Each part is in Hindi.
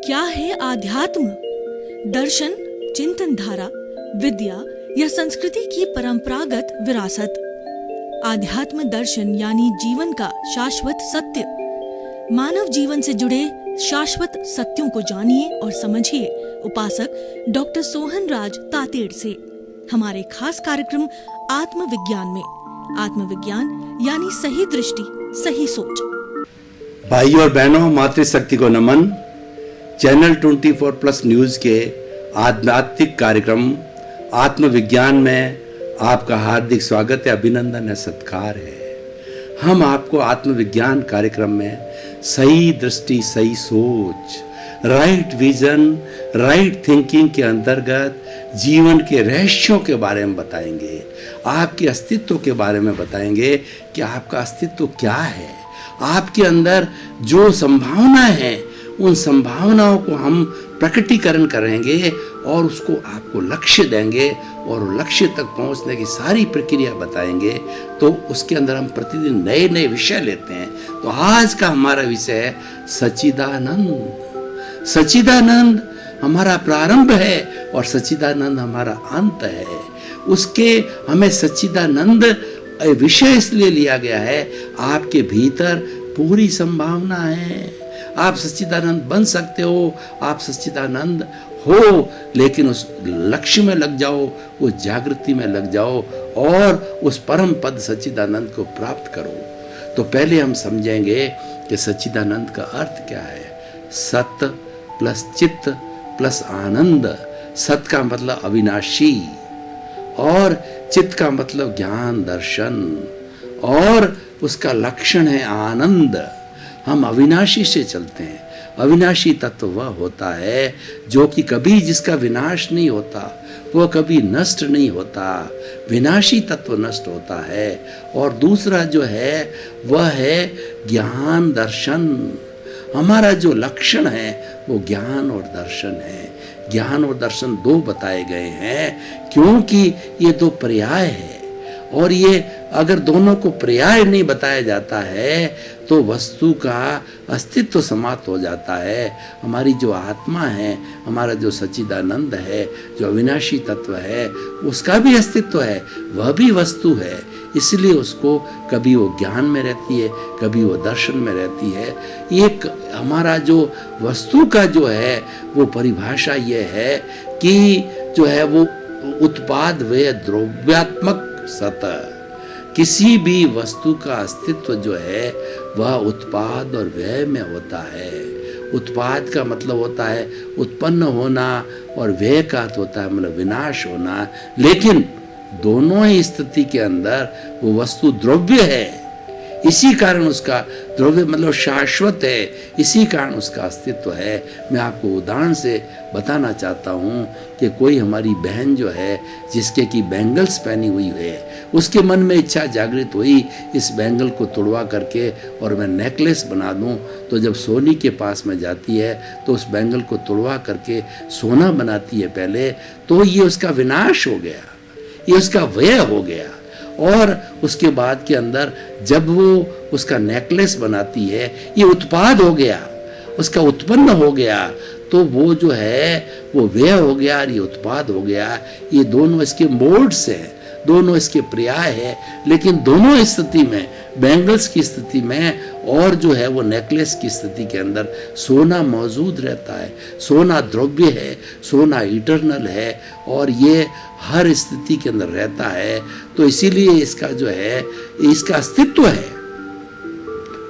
क्या है आध्यात्म? दर्शन, चिंतन धारा, विद्या या संस्कृति की परंपरागत विरासत। आध्यात्म दर्शन यानी जीवन का शाश्वत सत्य। मानव जीवन से जुड़े शाश्वत सत्यों को जानिए और समझिए उपासक डॉक्टर सोहन राज तातेड़ से हमारे खास कार्यक्रम आत्मविज्ञान में। आत्मविज्ञान यानी सही दृष्टि, सही सोच। भाइयों और बहनों, मातृशक्ति को नमन। चैनल 24+ न्यूज़ के आध्यात्मिक कार्यक्रम आत्मविज्ञान में आपका हार्दिक स्वागत है, अभिनंदन है, सत्कार है। हम आपको आत्मविज्ञान कार्यक्रम में सही दृष्टि, सही सोच, राइट विजन, राइट थिंकिंग के अंतर्गत जीवन के रहस्यों के बारे में बताएंगे, आपके अस्तित्व के बारे में बताएंगे कि आपका अस्तित्व क्या है। आपके अंदर जो संभावना है उन संभावनाओं को हम प्रकटीकरण करेंगे और उसको आपको लक्ष्य देंगे और लक्ष्य तक पहुंचने की सारी प्रक्रिया बताएंगे। तो उसके अंदर हम प्रतिदिन नए नए विषय लेते हैं। तो आज का हमारा विषय है सच्चिदानंद। सच्चिदानंद हमारा प्रारंभ है और सच्चिदानंद हमारा अंत है। उसके हमें सच्चिदानंद विषय इसलिए लिया गया है, आपके भीतर पूरी संभावना है। आप सच्चिदानंद बन सकते हो, आप सच्चिदानंद हो, लेकिन उस लक्ष्य में लग जाओ, उस जागृति में लग जाओ और उस परम पद सच्चिदानंद को प्राप्त करो। तो पहले हम समझेंगे कि सच्चिदानंद का अर्थ क्या है। सत प्लस चित्त प्लस आनंद। सत का मतलब अविनाशी और चित्त का मतलब ज्ञान दर्शन और उसका लक्षण है आनंद। हम अविनाशी से चलते हैं। अविनाशी तत्व वह होता है जो कि कभी जिसका विनाश नहीं होता, वह कभी नष्ट नहीं होता। विनाशी तत्व नष्ट होता है। और दूसरा जो है वह है ज्ञान दर्शन। हमारा जो लक्षण है वो ज्ञान और दर्शन है। ज्ञान और दर्शन दो बताए गए हैं क्योंकि ये दो पर्याय है और ये अगर दोनों को पर्याय नहीं बताया जाता है तो वस्तु का अस्तित्व समाप्त हो जाता है। हमारी जो आत्मा है, हमारा जो सच्चिदानंद है, जो अविनाशी तत्व है, उसका भी अस्तित्व है, वह भी वस्तु है। इसलिए उसको कभी वो ज्ञान में रहती है, कभी वो दर्शन में रहती है। एक हमारा जो वस्तु का जो है वो परिभाषा ये है कि जो है वो उत्पाद व द्रव्यात्मक सतह। किसी भी वस्तु का अस्तित्व जो है वह उत्पाद और व्यय में होता है। उत्पाद का मतलब होता है उत्पन्न होना और व्यय का अर्थ होता है मतलब विनाश होना। लेकिन दोनों ही स्थिति के अंदर वो वस्तु द्रव्य है, इसी कारण उसका द्रव्य मतलब शाश्वत है, इसी कारण उसका अस्तित्व है। मैं आपको उदाहरण से बताना चाहता हूँ कि कोई हमारी बहन जो है जिसके की बैंगल्स पहनी हुई है, उसके मन में इच्छा जागृत हुई इस बैंगल को तोड़वा करके और मैं नेकलेस बना दूँ। तो जब सोनी के पास में जाती है तो उस बैंगल को तोड़वा करके सोना बनाती है पहले, तो ये उसका विनाश हो गया, ये उसका व्यय हो गया। और उसके बाद के अंदर जब वो उसका नेकलेस बनाती है, ये उत्पाद हो गया, उसका उत्पन्न हो गया, तो वो जो है वो व्यय हो गया और ये उत्पाद हो गया। ये दोनों इसके मोड्स हैं, दोनों इसके पर्याय है। लेकिन दोनों स्थिति में, बैंगल्स की स्थिति में और जो है वो नेकलेस की स्थिति के अंदर सोना मौजूद रहता है। सोना द्रव्य है, सोना इटर्नल है और ये हर स्थिति के अंदर रहता है। तो इसीलिए इसका जो है इसका अस्तित्व है।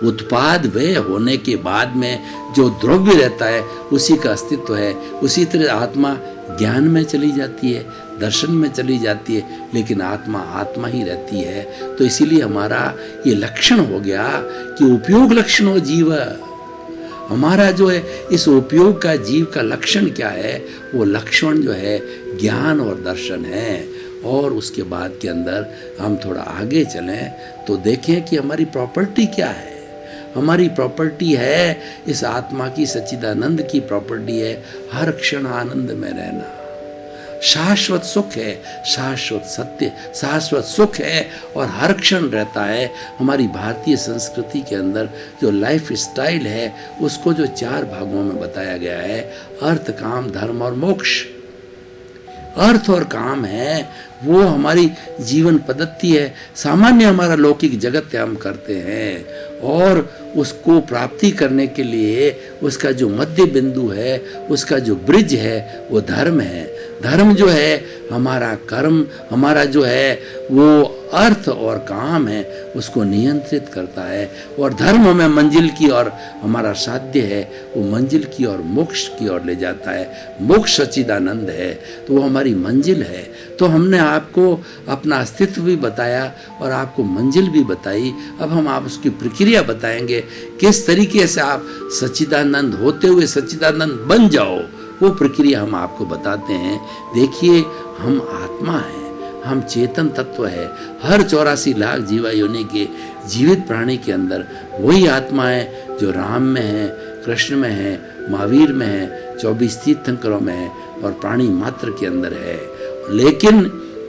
उत्पाद व्यय होने के बाद में जो द्रव्य रहता है उसी का अस्तित्व है। उसी तरह आत्मा ज्ञान में चली जाती है, दर्शन में चली जाती है, लेकिन आत्मा आत्मा ही रहती है। तो इसीलिए हमारा ये लक्षण हो गया कि उपयोग लक्षणों जीव। हमारा जो है इस उपयोग का जीव का लक्षण क्या है, वो लक्षण जो है ज्ञान और दर्शन है। और उसके बाद के अंदर हम थोड़ा आगे चलें तो देखें कि हमारी प्रॉपर्टी क्या है। हमारी प्रॉपर्टी है इस आत्मा की, सच्चिदानंद की प्रॉपर्टी है हर क्षण आनंद में रहना। शाश्वत सुख है, शाश्वत सत्य, शाश्वत सुख है और हर क्षण रहता है। हमारी भारतीय संस्कृति के अंदर जो लाइफ स्टाइल है उसको जो 4 भागों में बताया गया है, अर्थ, काम, धर्म और मोक्ष। अर्थ और काम है वो हमारी जीवन पद्धति है, सामान्य हमारा लौकिक जगत हम करते हैं और उसको प्राप्ति करने के लिए उसका जो मध्य बिंदु है, उसका जो ब्रिज है वो धर्म है। धर्म जो है हमारा कर्म, हमारा जो है वो अर्थ और काम है उसको नियंत्रित करता है और धर्म हमें मंजिल की और हमारा साध्य है वो मंजिल की और मोक्ष की ओर ले जाता है। मोक्ष सच्चिदानंद है तो वो हमारी मंजिल है। तो हमने आपको अपना अस्तित्व भी बताया और आपको मंजिल भी बताई। अब हम आप उसकी प्रक्रिया बताएंगे किस तरीके से आप सच्चिदानंद होते हुए सच्चिदानंद बन जाओ, वो प्रक्रिया हम आपको बताते हैं। देखिए, हम आत्मा हैं, हम चेतन तत्व है। हर 84 लाख जीवा योनि के जीवित प्राणी के अंदर वही आत्मा है जो राम में है, कृष्ण में है, महावीर में है, 24 तीर्थंकरों में है और प्राणी मात्र के अंदर है। लेकिन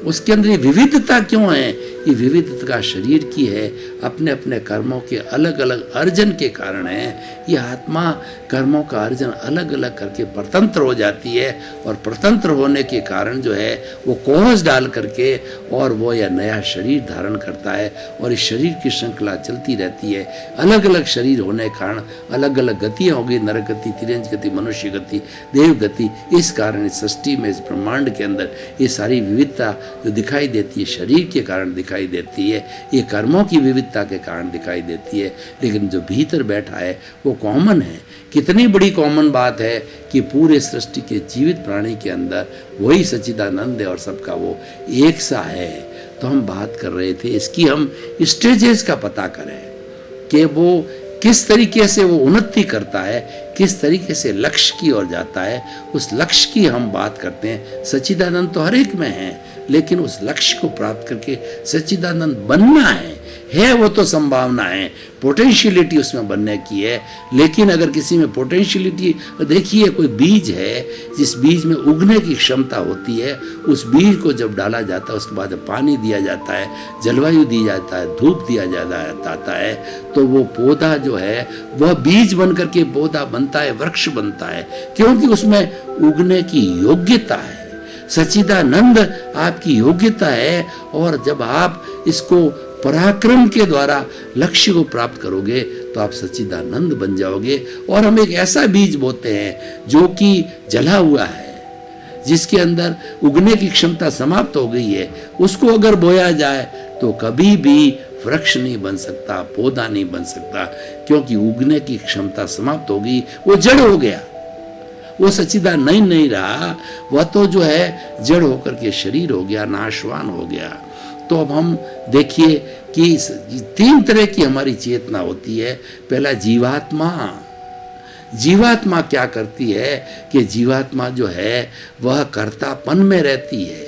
उसके अंदर ये विविधता क्यों है? ये विविधता शरीर की है, अपने अपने कर्मों के अलग अलग अर्जन के कारण है। ये आत्मा कर्मों का अर्जन अलग अलग करके परतंत्र हो जाती है और परतंत्र होने के कारण जो है वो कोहस डाल करके और वो यह नया शरीर धारण करता है और इस शरीर की श्रृंखला चलती रहती है। अलग अलग शरीर होने के कारण अलग अलग गतियाँ होगी, नरक गति, तिरंज गति, मनुष्य गति, देव गति। इस कारण इस सृष्टि में, इस ब्रह्मांड के अंदर ये सारी विविधता जो दिखाई देती है शरीर के कारण दिखाई देती है, ये कर्मों की विविधता के कारण दिखाई देती है। लेकिन जो भीतर बैठा है वो कॉमन है। कितनी बड़ी कॉमन बात है कि पूरे सृष्टि के जीवित प्राणी के अंदर वही सच्चिदानंद है और सबका वो एक सा है। तो हम बात कर रहे थे इसकी, हम स्टेजेस का पता करें कि वो किस तरीके से वो उन्नति करता है, किस तरीके से लक्ष्य की ओर जाता है। उस लक्ष्य की हम बात करते हैं। सच्चिदानंद तो हर एक में है, लेकिन उस लक्ष्य को प्राप्त करके सच्चिदानंद बनना है वो तो संभावना है, पोटेंशियलिटी उसमें बनने की है। लेकिन अगर किसी में पोटेंशियलिटी, देखिए कोई बीज है जिस बीज में उगने की क्षमता होती है, उस बीज को जब डाला जाता है उसके बाद पानी दिया जाता है, जलवायु दी जाता है, धूप दिया जाता है, तो वो पौधा जो है वह बीज बन करके पौधा बनता है, वृक्ष बनता है, क्योंकि उसमें उगने की योग्यता है। सच्चिदानंद आपकी योग्यता है और जब आप इसको पराक्रम के द्वारा लक्ष्य को प्राप्त करोगे तो आप सच्चिदानंद बन जाओगे। और हम एक ऐसा बीज बोते हैं जो कि जला हुआ है, जिसके अंदर उगने की क्षमता समाप्त हो गई है। उसको अगर बोया जाए तो कभी भी वृक्ष नहीं बन सकता, पौधा नहीं बन सकता, क्योंकि उगने की क्षमता समाप्त हो गई, वो जड़ हो गया, वो सच्चिदानंद नहीं रहा, वह तो जो है जड़ होकर के शरीर हो गया, नाशवान हो गया। तो अब हम देखिए कि 3 तरह की हमारी चेतना होती है। पहला जीवात्मा। जीवात्मा क्या करती है कि जीवात्मा जो है वह कर्तापन में रहती है।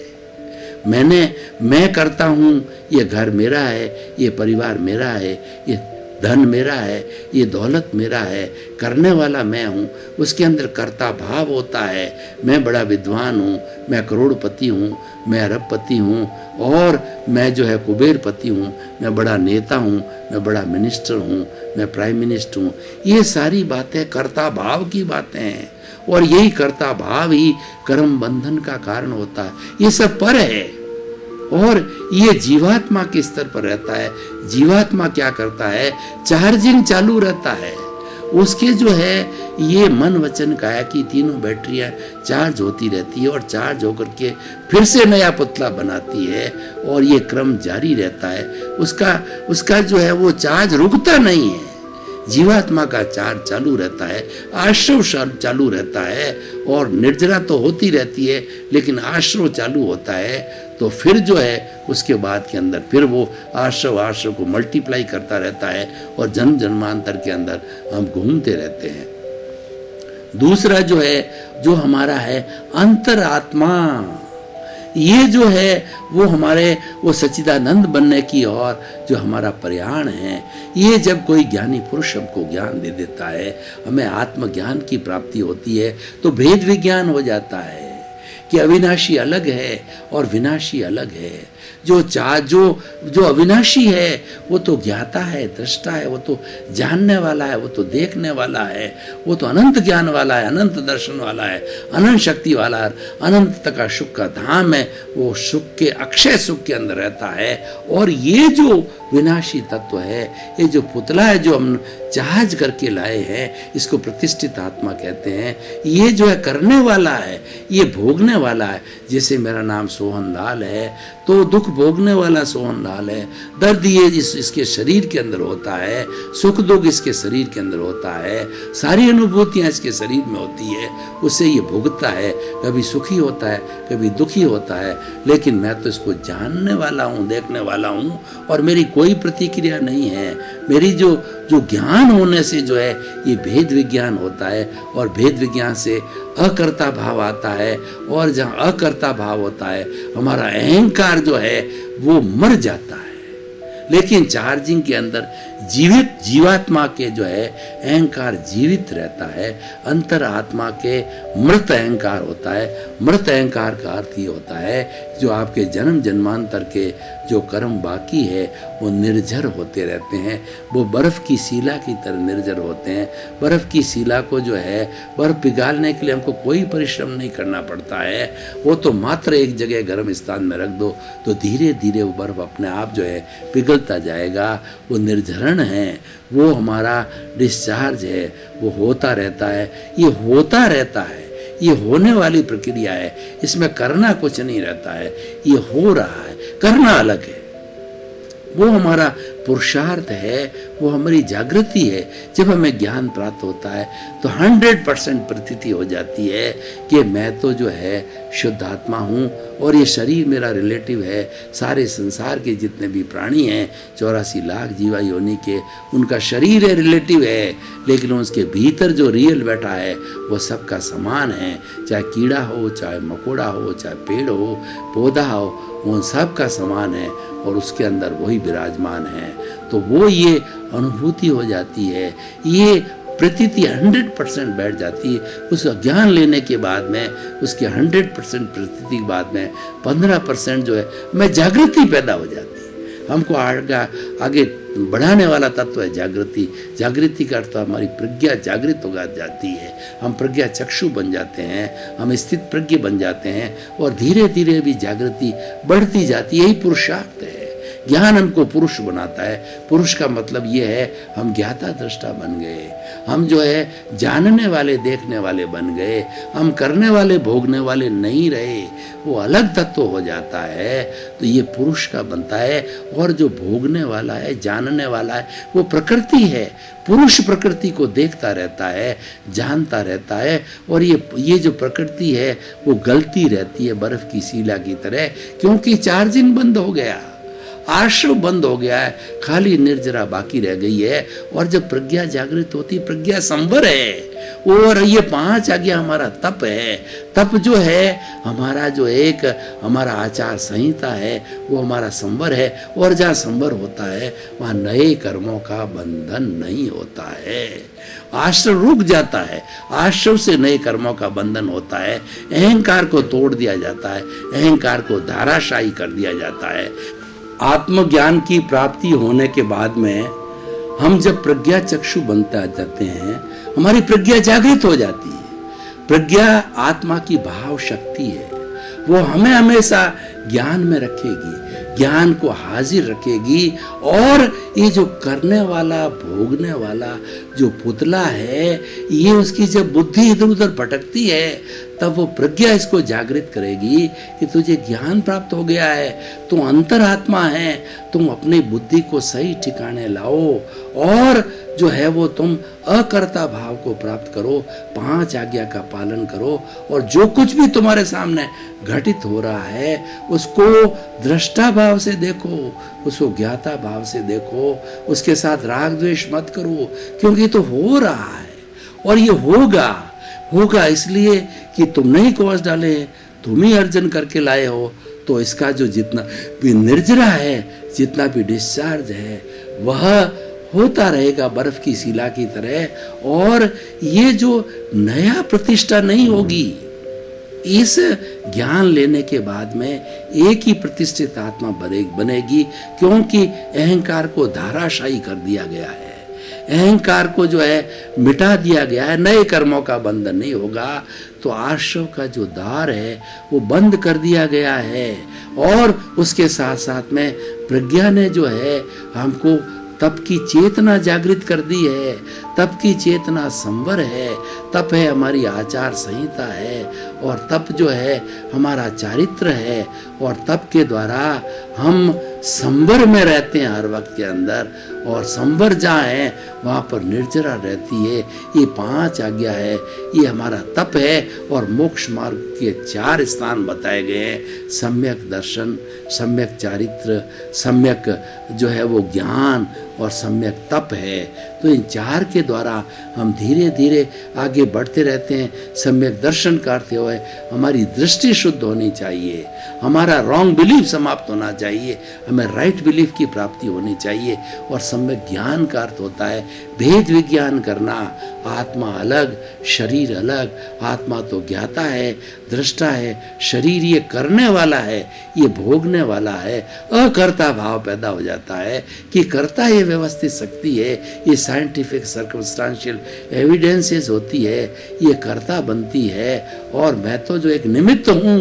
मैं करता हूँ, ये घर मेरा है, ये परिवार मेरा है, ये धन मेरा है, ये दौलत मेरा है, करने वाला मैं हूँ। उसके अंदर कर्ता भाव होता है। मैं बड़ा विद्वान हूँ, मैं करोड़पति हूँ, मैं अरबपति हूँ और मैं जो है कुबेरपति हूँ, मैं बड़ा नेता हूँ, मैं बड़ा मिनिस्टर हूँ, मैं प्राइम मिनिस्टर हूँ। ये सारी बातें कर्ता भाव की बातें हैं और यही कर्ता भाव ही कर्म बंधन का कारण होता है। ये सब पर है और ये जीवात्मा के स्तर पर रहता है। जीवात्मा क्या करता है? चार्जिंग चालू रहता है। उसके जो है ये मन वचन काया की तीनों बैटरियां चार्ज होती रहती है और चार्ज होकर के फिर से नया पुतला बनाती है और ये क्रम जारी रहता है। उसका जो है वो चार्ज रुकता नहीं है। जीवात्मा का चार्ज चालू रहता है, आश्रव चालू रहता है और निर्जरा तो होती रहती है, लेकिन आश्रव चालू होता है तो फिर जो है उसके बाद के अंदर फिर वो आश्रव को मल्टीप्लाई करता रहता है और जन्म जन्मांतर के अंदर हम घूमते रहते हैं। दूसरा जो है जो हमारा है अंतरात्मा, ये जो है वो हमारे वो सच्चिदानंद बनने की और जो हमारा प्रयाण है। ये जब कोई ज्ञानी पुरुष हमको ज्ञान दे देता है, हमें आत्मज्ञान की प्राप्ति होती है तो भेद विज्ञान हो जाता है कि अविनाशी अलग है और विनाशी अलग है। जो अविनाशी है वो तो ज्ञाता है, दृष्टा है, वो तो जानने वाला है, वो तो देखने वाला है, वो तो अनंत ज्ञान वाला है, अनंत दर्शन वाला है, अनंत शक्ति वाला है, अनंत का सुख का धाम है। वो सुख के अक्षय सुख के अंदर रहता है। और ये जो विनाशी तत्व है, ये जो पुतला है जो हम जहाज करके लाए हैं, इसको प्रतिष्ठित आत्मा कहते हैं। ये जो है करने वाला है, ये भोगने वाला है। जैसे मेरा नाम सोहन लाल है तो दुख भोगने वाला सोहन लाल है। दर्द ये इसके शरीर के अंदर होता है, सुख दुख इसके शरीर के अंदर होता है, सारी अनुभूतियां इसके शरीर में होती है, उससे ये भोगता है। कभी सुखी होता है, कभी दुखी होता है, लेकिन मैं तो इसको जानने वाला हूँ, देखने वाला हूँ, और मेरी कोई प्रतिक्रिया नहीं है। मेरी जो ज्ञान होने से जो है ये भेद विज्ञान होता है, और भेद विज्ञान से अकर्ता भाव आता है, और जहाँ अकर्ता भाव होता है हमारा अहंकार जो है वो मर जाता है। लेकिन चार्जिंग के अंदर जीवात्मा के जो है अहंकार जीवित रहता है। अंतर आत्मा के मृत अहंकार होता है। मृत अहंकार का अर्थ ये होता है जो आपके जन्म जन्मांतर के जो कर्म बाकी है वो निर्जर होते रहते हैं। वो बर्फ की शिला की तरह निर्जर होते हैं। बर्फ की शिला को जो है बर्फ पिघालने के लिए हमको कोई परिश्रम नहीं करना पड़ता है। वो तो मात्र एक जगह गर्म स्थान में रख दो तो धीरे धीरे वो बर्फ अपने आप जो है पिघलता जाएगा। वो निर्जरण है, वो हमारा डिस्चार्ज है, वो होता रहता है। ये होता रहता है, ये होने वाली प्रक्रिया है, इसमें करना कुछ नहीं रहता है। ये हो रहा है, करना अलग है। वो हमारा पुरुषार्थ है, वो हमारी जागृति है। जब हमें ज्ञान प्राप्त होता है तो 100% प्रतीति हो जाती है कि मैं तो जो है शुद्ध आत्मा हूँ और ये शरीर मेरा रिलेटिव है। सारे संसार के जितने भी प्राणी हैं 84 लाख जीवा योनि के, उनका शरीर है, रिलेटिव है, लेकिन उसके भीतर जो रियल बैठा है वो सबका समान है। चाहे कीड़ा हो, चाहे मकोड़ा हो, चाहे पेड़ हो, पौधा हो, उन सब का समान है और उसके अंदर वही विराजमान है। तो वो ये अनुभूति हो जाती है, ये प्रतीति 100% बैठ जाती है। उस ज्ञान लेने के बाद में, उसके 100% प्रतीति के बाद में 15% जो है मैं जागृति पैदा हो जाती है। हमको आगे बढ़ाने वाला तत्व है जागृति। जागृति का अर्थ हमारी प्रज्ञा जागृत हो जाती है। हम प्रज्ञा चक्षु बन जाते हैं, हम स्थित प्रज्ञ बन जाते हैं और धीरे धीरे भी जागृति बढ़ती जाती है। यही पुरुषार्थ है। ज्ञान हमको पुरुष बनाता है। पुरुष का मतलब ये है हम ज्ञाता दृष्टा बन गए, हम जो है जानने वाले देखने वाले बन गए, हम करने वाले भोगने वाले नहीं रहे। वो अलग तत्व हो जाता है तो ये पुरुष का बनता है। और जो भोगने वाला है, जानने वाला है, वो प्रकृति है। पुरुष प्रकृति को देखता रहता है, जानता रहता है और ये जो प्रकृति है वो गलती रहती है बर्फ की शिला की तरह, क्योंकि चार्जिंग बंद हो गया, आश्रव बंद हो गया है, खाली निर्जरा बाकी रह गई है। और जब प्रज्ञा जागृत होती, प्रज्ञा संवर है। और ये 5 आज्ञा हमारा तप है। तप जो है हमारा जो एक हमारा आचार संहिता है वो हमारा संवर है। और जहाँ संवर होता है वहाँ नए कर्मों का बंधन नहीं होता है। आश्रव रुक जाता है, आश्रव से नए कर्मों का बंधन होता है। अहंकार को तोड़ दिया जाता है, अहंकार को धाराशायी कर दिया जाता है। आत्मज्ञान की प्राप्ति होने के बाद में हम जब प्रज्ञा चक्षु बनते जाते हैं, हमारी प्रज्ञा जागृत हो जाती है। प्रज्ञा आत्मा की भाव शक्ति है, वो हमें हमेशा ज्ञान में रखेगी, ज्ञान को हाजिर रखेगी। और ये जो करने वाला, भोगने वाला जो पुतला है, ये उसकी जब बुद्धि इधर उधर भटकती है तब वो प्रज्ञा इसको जागृत करेगी कि तुझे ज्ञान प्राप्त हो गया है, तुम अंतरात्मा है, तुम अपनी बुद्धि को सही ठिकाने लाओ और जो है वो तुम अकर्ता भाव को प्राप्त करो, 5 आज्ञा का पालन करो। और जो कुछ भी तुम्हारे सामने घटित हो रहा है उसको दृष्टा भाव से देखो, उसको ज्ञाता भाव से देखो, उसके साथ राग द्वेष मत करो, क्योंकि तो हो रहा है और ये होगा इसलिए कि तुमने ही कोष डाले, तुम ही अर्जन करके लाए हो। तो इसका जो जितना भी निर्जरा है, जितना भी डिस्चार्ज है, वह होता रहेगा बर्फ की शिला की तरह। और ये जो नया प्रतिष्ठा नहीं होगी, इस ज्ञान लेने के बाद में एक ही प्रतिष्ठित आत्मा बनेगी, क्योंकि अहंकार को धाराशायी कर दिया गया है। अहंकार को जो है मिटा दिया गया है, नए कर्मों का बंधन नहीं होगा। तो आश्रव का जो द्वार है वो बंद कर दिया गया है। और उसके साथ साथ में प्रज्ञा ने जो है हमको तप की चेतना जागृत कर दी है। तप की चेतना संवर है, तप है हमारी आचार संहिता है, और तप जो है हमारा चारित्र है। और तप के द्वारा हम संवर में रहते हैं हर वक्त के अंदर, और संवर जहाँ है वहाँ पर निर्जरा रहती है। ये 5 आज्ञा है, ये हमारा तप है। और मोक्ष मार्ग के 4 स्थान बताए गए हैं, सम्यक दर्शन, सम्यक चारित्र, सम्यक जो है वो ज्ञान, और सम्यक तप है। तो इन 4 के द्वारा हम धीरे धीरे आगे बढ़ते रहते हैं। सम्यक दर्शन करते हुए हमारी दृष्टि शुद्ध होनी चाहिए, हमारा रॉन्ग बिलीफ समाप्त होना चाहिए, हमें राइट बिलीफ की प्राप्ति होनी चाहिए। और सम्यक ज्ञान का अर्थ होता है भेद विज्ञान करना। आत्मा अलग, शरीर अलग। आत्मा तो ज्ञाता है, दृष्टा है, शरीर ये करने वाला है, ये भोगने वाला है। अकर्ता भाव पैदा हो जाता है कि कर्ता ये व्यवस्थित शक्ति है, ये साइंटिफिक सर्कमस्टांशियल एविडेंसेस होती है, ये कर्ता बनती है, और मैं तो जो एक निमित्त हूँ,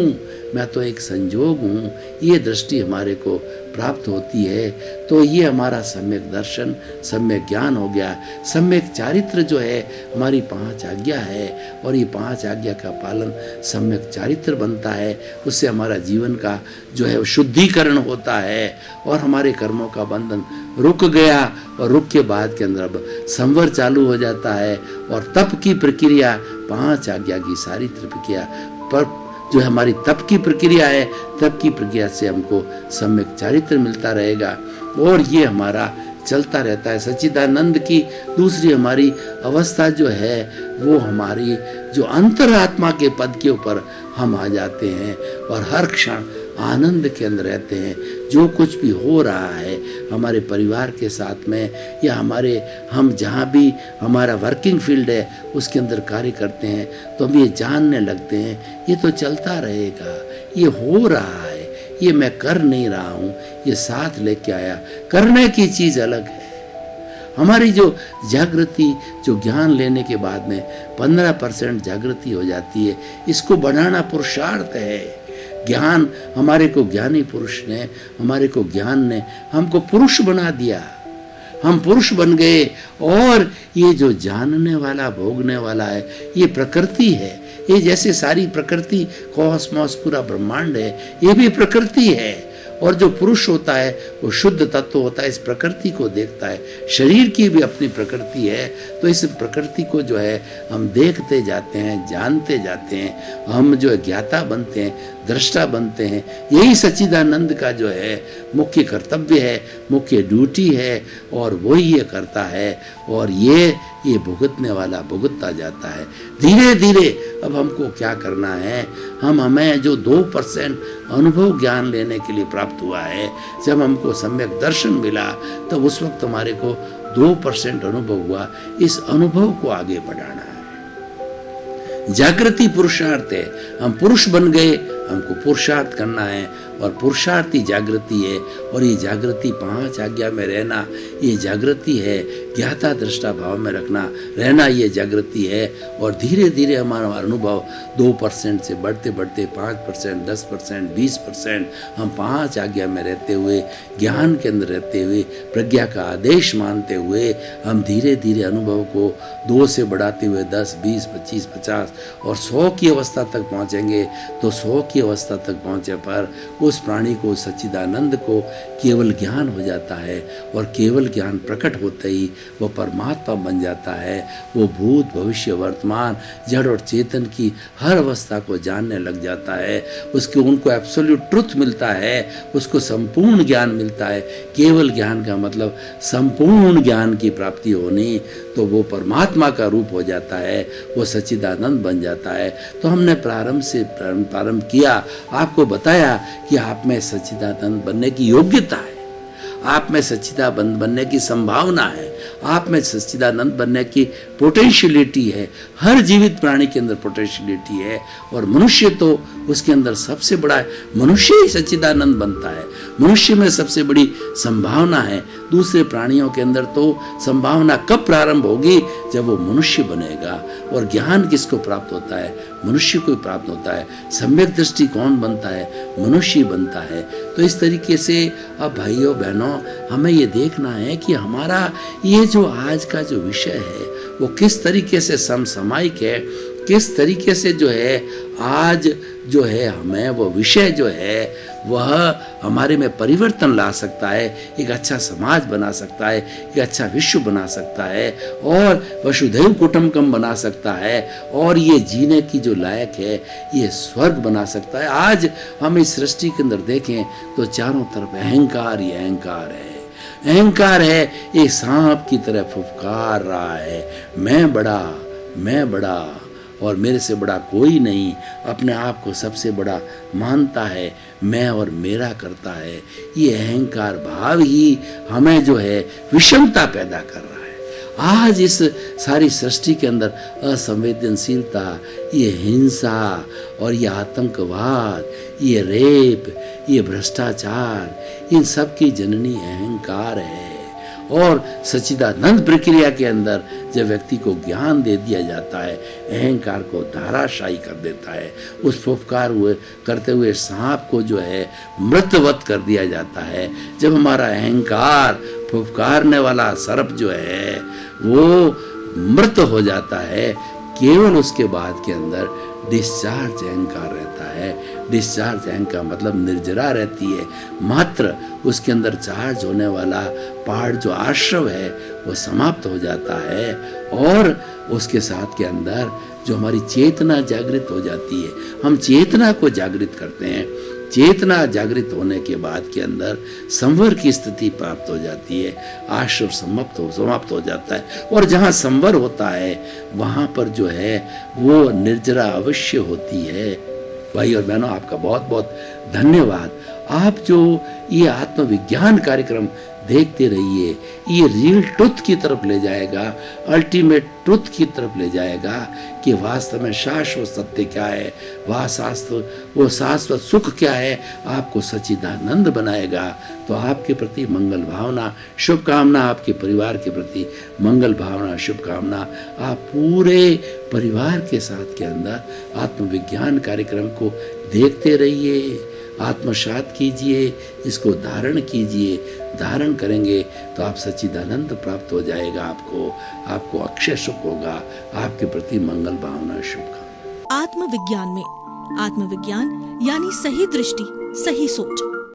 मैं तो एक संजोग हूँ। ये दृष्टि हमारे को प्राप्त होती है। तो ये हमारा सम्यक दर्शन, सम्यक ज्ञान हो गया। सम्यक चारित्र जो है हमारी 5 आज्ञा है, और ये 5 आज्ञा का पालन सम्यक चारित्र बनता है। उससे हमारा जीवन का जो है शुद्धिकरण होता है, और हमारे कर्मों का बंधन रुक गया, और रुक के बाद के अंदर अब संवर चालू हो जाता है। और तप की प्रक्रिया 5 आज्ञा की सारी प्रक्रिया पर जो हमारी तप की प्रक्रिया है, तप की प्रक्रिया से हमको सम्यक चारित्र मिलता रहेगा, और ये हमारा चलता रहता है। सच्चिदानंद की दूसरी हमारी अवस्था जो है वो हमारी जो अंतरात्मा के पद के ऊपर हम आ जाते हैं, और हर क्षण आनंद के अंदर रहते हैं। जो कुछ भी हो रहा है हमारे परिवार के साथ में, या हम जहाँ भी हमारा वर्किंग फील्ड है उसके अंदर कार्य करते हैं, तो हम ये जानने लगते हैं ये तो चलता रहेगा, ये हो रहा है, ये मैं कर नहीं रहा हूँ, ये साथ लेके आया। करने की चीज़ अलग है। हमारी जो जागृति, जो ज्ञान लेने के बाद में 15% जागृति हो जाती है, इसको बढ़ाना पुरुषार्थ है। ज्ञान हमारे को, ज्ञानी पुरुष ने हमारे को, ज्ञान ने हमको पुरुष बना दिया। हम पुरुष बन गए, और ये जो जानने वाला, भोगने वाला है, ये प्रकृति है। ये जैसे सारी प्रकृति, कॉस्मॉस, पूरा ब्रह्मांड है, ये भी प्रकृति है। और जो पुरुष होता है वो शुद्ध तत्व होता है, इस प्रकृति को देखता है। शरीर की भी अपनी प्रकृति है, तो इस प्रकृति को जो है हम देखते जाते हैं, जानते जाते हैं, हम जो है ज्ञाता बनते हैं, दृष्टा बनते हैं। यही सच्चिदानंद का जो है मुख्य कर्तव्य है, मुख्य ड्यूटी है, और वही ये करता है। और ये भुगतने वाला भुगतता जाता है। धीरे धीरे अब हमको क्या करना है, हमें जो 2% अनुभव ज्ञान लेने के लिए प्राप्त हुआ है, जब हमको सम्यक दर्शन मिला तब उस वक्त हमारे को 2% अनुभव हुआ। इस अनुभव को आगे बढ़ाना है। जागृति पुरुषार्थ है। हम पुरुष बन गए, हमको पुरुषार्थ करना है, और पुरुषार्थी जागृति है। और ये जागृति 5 आज्ञा में रहना, ये जागृति है। ज्ञाता दृष्टा भाव में रहना ये जागृति है। और धीरे धीरे हमारा अनुभव 2% से बढ़ते बढ़ते 5%, 10%, 20%, हम 5 आज्ञा में रहते हुए, ज्ञान के अंदर रहते हुए, प्रज्ञा का आदेश मानते हुए, हम धीरे धीरे अनुभव को 2 से बढ़ाते हुए 10, 20, 25, 50 और 100 की अवस्था तक पहुँचेंगे। तो 100 की अवस्था तक पहुँचे पर उस प्राणी को, सच्चिदानंद को केवल ज्ञान हो जाता है, और केवल ज्ञान प्रकट होते ही वो परमात्मा बन जाता है। वो भूत, भविष्य, वर्तमान, जड़ और चेतन की हर अवस्था को जानने लग जाता है। उनको एब्सोल्यूट ट्रुथ मिलता है, उसको संपूर्ण ज्ञान मिलता है। केवल ज्ञान का मतलब संपूर्ण ज्ञान की प्राप्ति होनी, तो वो परमात्मा का रूप हो जाता है, वो सच्चिदानंद बन जाता है। तो हमने प्रारंभ किया, आपको बताया कि आप में सच्चिदानंद बनने की योग्यता है, आप में सच्चिदानंद बनने की संभावना है, आप में सच्चिदानंद बनने की पोटेंशियलिटी है, हर जीवित प्राणी के अंदर पोटेंशियलिटी है, और मनुष्य तो उसके अंदर सबसे बड़ा है। मनुष्य ही सच्चिदानंद बनता है, मनुष्य में सबसे बड़ी संभावना है। दूसरे प्राणियों के अंदर तो संभावना कब प्रारंभ होगी? जब वो मनुष्य बनेगा। और ज्ञान किसको प्राप्त होता है? मनुष्य को प्राप्त होता है। सम्यक दृष्टि कौन बनता है? मनुष्य बनता है। तो इस तरीके से अब भाइयों बहनों, हमें ये देखना है कि हमारा ये जो आज का जो विषय है वो किस तरीके से समसामयिक है, किस तरीके से जो है आज जो है हमें वो विषय जो है वह हमारे में परिवर्तन ला सकता है, एक अच्छा समाज बना सकता है, एक अच्छा विश्व बना सकता है, और वसुधैव कुटुंबकम बना सकता है, और ये जीने की जो लायक है ये स्वर्ग बना सकता है। आज हम इस सृष्टि के अंदर देखें तो चारों तरफ अहंकार ही अहंकार है। अहंकार है, एक सांप की तरह फुफकार रहा है, मैं बड़ा और मेरे से बड़ा कोई नहीं, अपने आप को सबसे बड़ा मानता है, मैं और मेरा करता है। ये अहंकार भाव ही हमें जो है विषमता पैदा कर रहा है। आज इस सारी सृष्टि के अंदर असंवेदनशीलता, ये हिंसा और ये आतंकवाद, ये रेप, ये भ्रष्टाचार, इन सब की जननी अहंकार है। और सच्चिदानंद प्रक्रिया के अंदर जब व्यक्ति को ज्ञान दे दिया जाता है, अहंकार को धाराशायी कर देता है, उस फुफकार हुए करते हुए सांप को जो है मृतवत कर दिया जाता है। जब हमारा अहंकार फुफकारने वाला सर्प जो है वो मृत हो जाता है, केवल उसके बाद के अंदर डिस्चार्ज अहंकार रहता है। डिस्चार्ज अहंकार मतलब निर्जरा रहती है, मात्र उसके अंदर चार्ज होने वाला पहाड़ जो आश्रव है वो समाप्त हो जाता है, और उसके साथ के अंदर जो हमारी चेतना जागृत हो जाती है। हम चेतना को जागृत करते हैं, चेतना जागृत होने के बाद के अंदर संवर की स्थिति प्राप्त हो जाती है, आश्रव समाप्त हो जाता है, और जहाँ संवर होता है वहाँ पर जो है वो निर्जरा अवश्य होती है। भाई और बहनों, आपका बहुत बहुत धन्यवाद। आप जो ये आत्मविज्ञान कार्यक्रम देखते रहिए, ये रियल ट्रुथ की तरफ ले जाएगा, अल्टीमेट ट्रुथ की तरफ ले जाएगा कि वास्तव में शाश्वत सत्य क्या है, वो शाश्वत सुख क्या है, आपको सच्चिदानंद बनाएगा। तो आपके प्रति मंगल भावना, शुभकामना, आपके परिवार के प्रति मंगल भावना, शुभकामना। आप पूरे परिवार के साथ के अंदर आत्मविज्ञान कार्यक्रम को देखते रहिए, आत्मसात कीजिए, इसको धारण कीजिए। धारण करेंगे तो आप सच्चिदानंद प्राप्त हो जाएगा, आपको अक्षय सुख होगा। आपके प्रति मंगल भावना, शुभकामना। आत्मविज्ञान में आत्मविज्ञान यानी सही दृष्टि, सही सोच।